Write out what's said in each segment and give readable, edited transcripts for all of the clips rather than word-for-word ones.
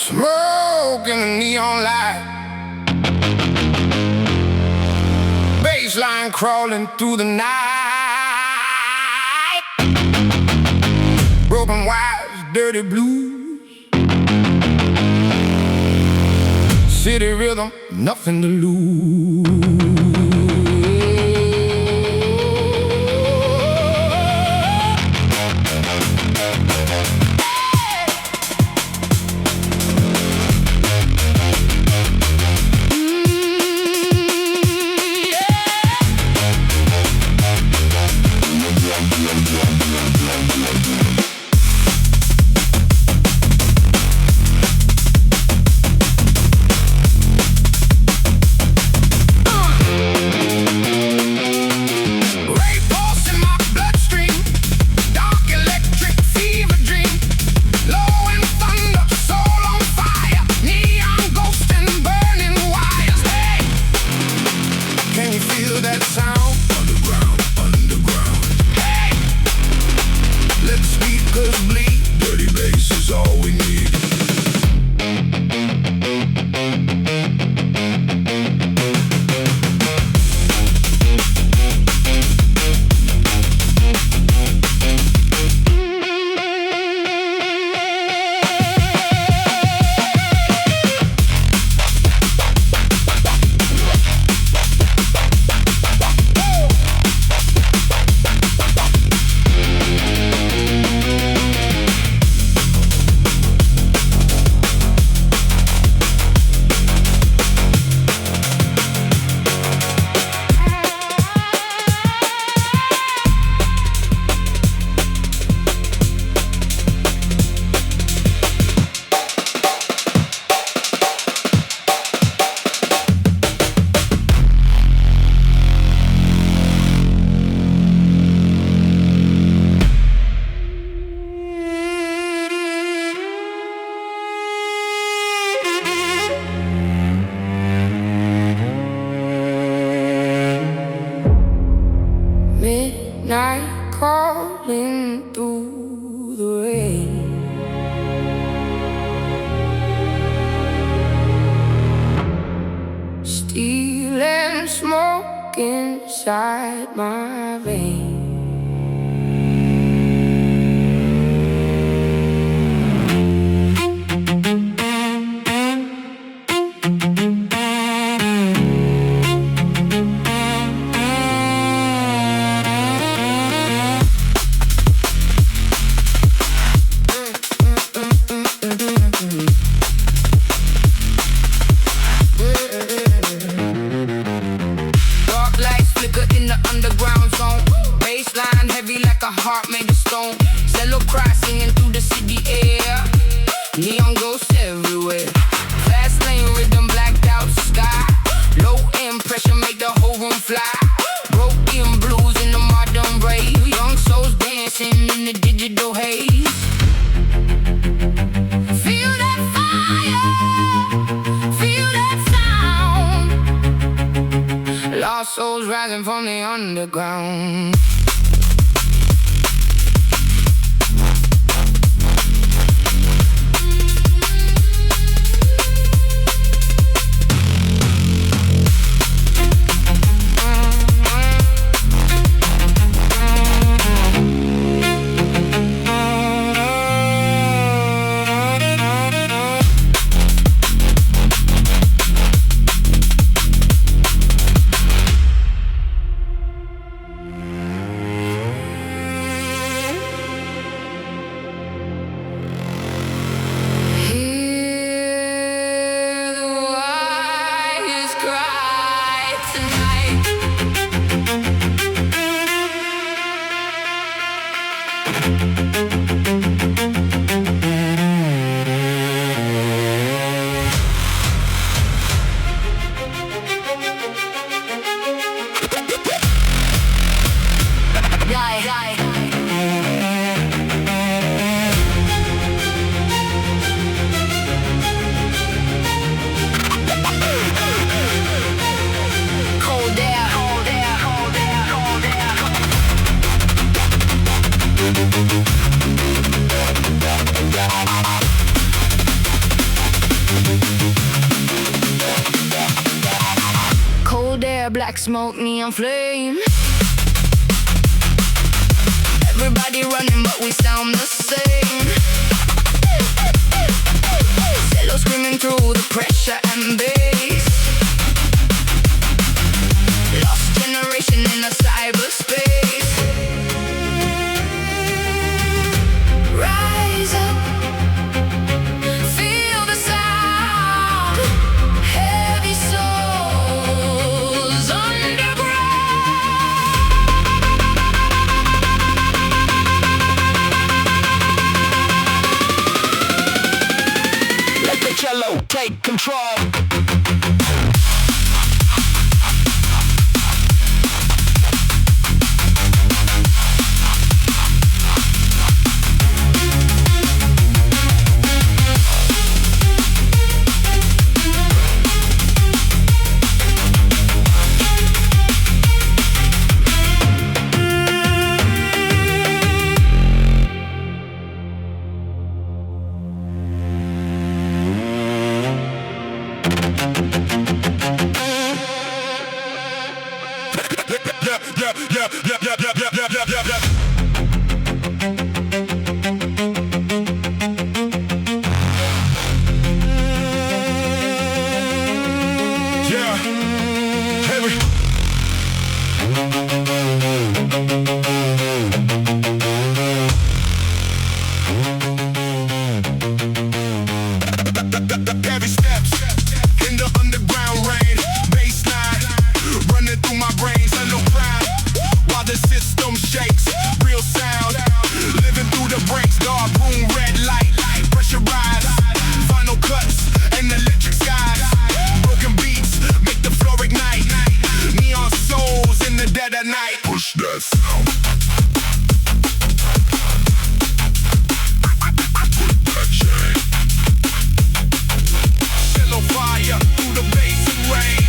Smoke in the neon light, baseline crawling through the night. Broken wires, dirty blues, city rhythm, nothing to lose. That sound underground, underground. Hey, let the speakers bleed. Dirty bass is all we need. Midnight calling through the rain. Steel and smoke inside my veins. Underground zone, baseline heavy like a heart made of stone. Cello cry singing through the city air. Neon ghosts everywhere. Fast lane rhythm, blacked out sky. Low end pressure make the whole room fly. Broken blues in the modern rave. Young souls dancing in the digital haze. Feel that fire, feel that sound. Lost souls rising from the underground. smoke, neon flame. Everybody running, but we sound the same. Cello screaming through the pressure and bass. Lost generation in a cyberspace. Rise up, feel the sound. Heavy souls underground. Let the cello take control. Heavy steps in the underground rain. Bassline running through my brains. A no crowd while the system shakes. Real sound living through the breaks. Dark room, red light, pressurized. Final cuts and electric skies. Broken beats make the floor ignite. Neon souls in the dead of night. Push that sound. Fire through the bass and rain.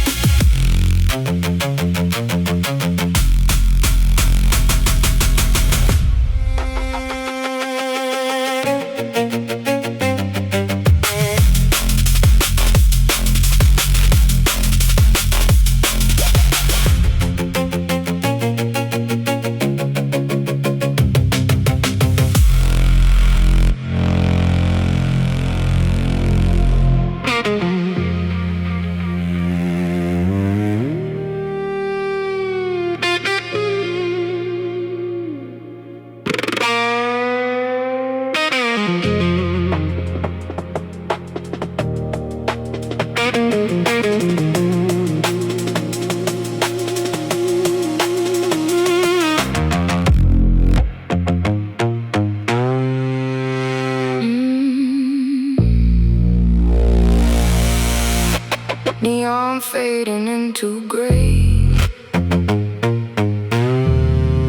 Neon fading into gray.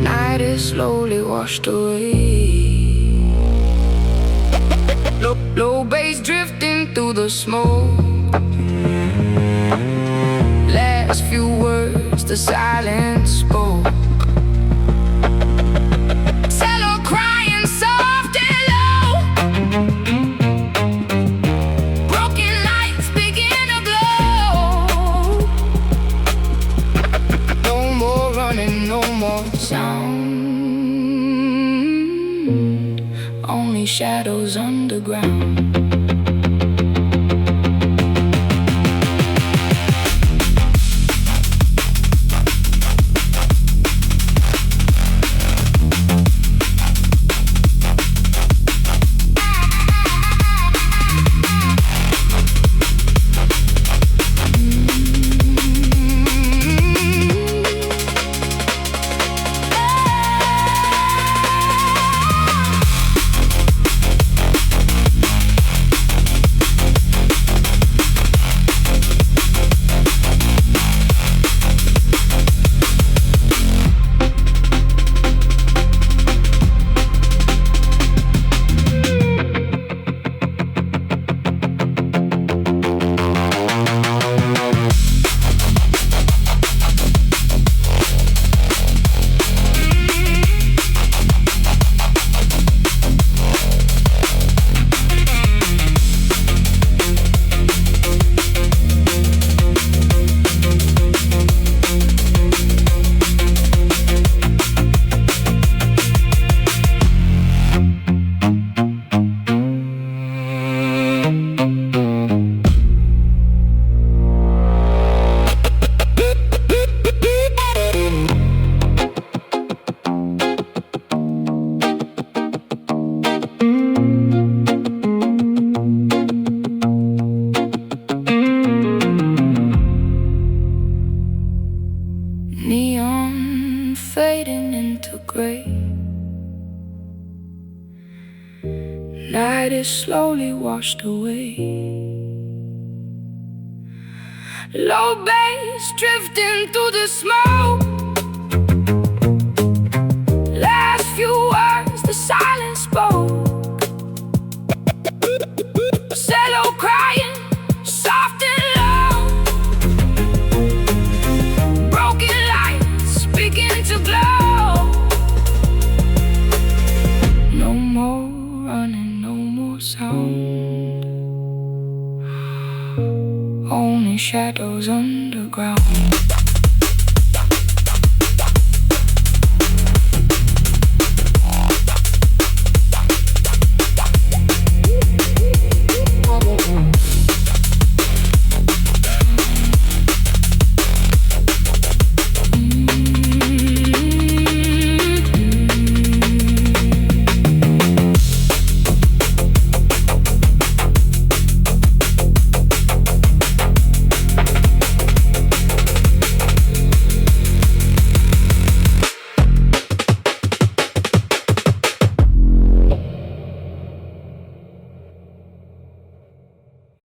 Night is slowly washed away. Low bass drifting through the smoke. Last few words the silence spoke. Cello crying soft and low. Broken lights begin to glow. No more running, no more sound. Only shadows underground. fading into gray. Night is slowly washed away. Low bass drifting through the smoke. Last few words the silence spoke. Cello crying, soft and low. Broken lights begin to glow. No more running, no more sound. Only shadows underground.